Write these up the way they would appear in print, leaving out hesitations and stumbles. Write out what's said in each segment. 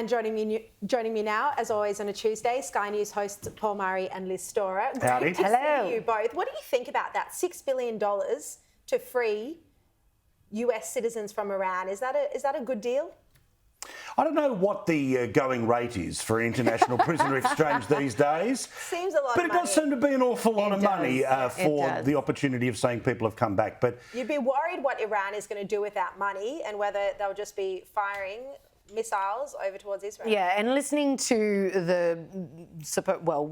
And joining me now, as always on a Tuesday, Sky News hosts Paul Murray and Liz Storer. Howdy. Great to Hello. see you both. What do you think about that $6 billion to free US citizens from Iran? Is that a good deal? I don't know what the going rate is for international prisoner exchange these days. Seems a lot but of it money. does seem to be an awful lot of money for does. the opportunity of seeing people have come back. But You'd be worried what Iran is going to do with that money and whether they'll just be firing missiles over towards Israel. Yeah, and listening to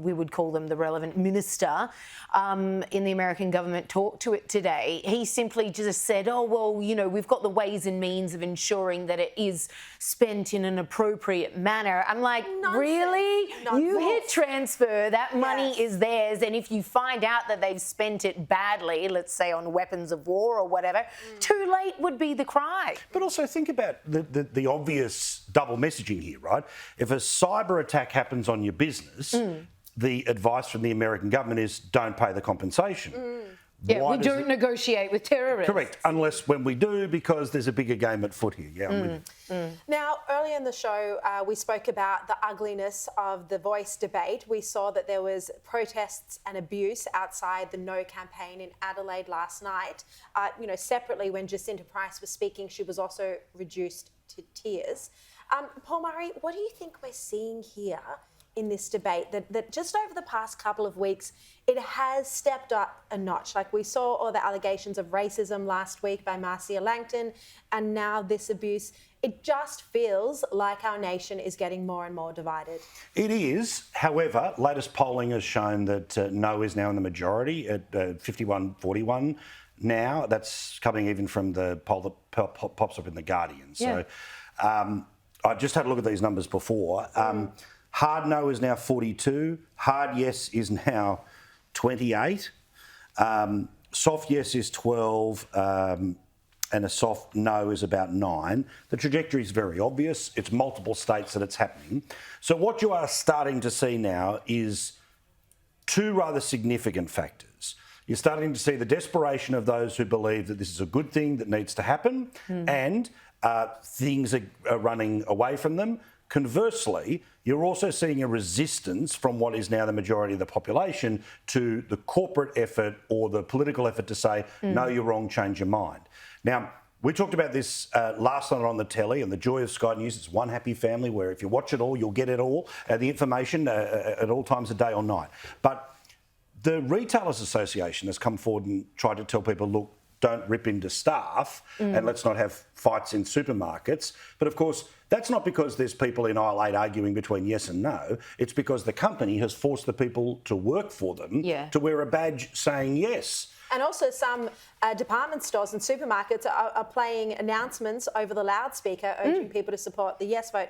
we would call them the relevant minister in the American government talk to it today, he simply just said, oh, well, you know, we've got the ways and means of ensuring that it is spent in an appropriate manner. I'm like, Nonsense. Really? Nonsense. You hit transfer, that money Yes. is theirs, and if you find out that they've spent it badly, let's say on weapons of war or whatever, too late would be the cry. But also think about the obvious double messaging here, right? If a cyber attack happens on your business, the advice from the American government is don't pay the compensation. Yeah, Why we does don't negotiate with terrorists. Correct, unless when we do, because there's a bigger game at foot here. Yeah, I'm with you. Now, earlier in the show, we spoke about the ugliness of the Voice debate. We saw that there was protests and abuse outside the No campaign in Adelaide last night. Separately, when Jacinta Price was speaking, she was also reduced to tears. Paul Murray, what do you think we're seeing here in this debate that just over the past couple of weeks, it has stepped up a notch? Like we saw all the allegations of racism last week by Marcia Langton, and now this abuse. It just feels like our nation is getting more and more divided. It is. However, latest polling has shown that no is now in the majority at 51-41 now. That's coming even from the poll that pops up in The Guardian. Yeah. So I just had a look at these numbers before. Hard no is now 42. Hard yes is now 28. Soft yes is 12. And a soft no is about 9. The trajectory is very obvious. It's multiple states that it's happening. So what you are starting to see now is two rather significant factors. You're starting to see the desperation of those who believe that this is a good thing that needs to happen, and things are running away from them. Conversely, you're also seeing a resistance from what is now the majority of the population to the corporate effort or the political effort to say, no, you're wrong, change your mind. Now, we talked about this last night on the telly, and the joy of Sky News. It's one happy family where if you watch it all, you'll get it all, the information at all times of day or night. But the Retailers Association has come forward and tried to tell people, look, don't rip into staff and let's not have fights in supermarkets. But of course, that's not because there's people in aisle 8 arguing between yes and no. It's because the company has forced the people to work for them to wear a badge saying yes. And also some department stores and supermarkets are playing announcements over the loudspeaker urging people to support the yes vote.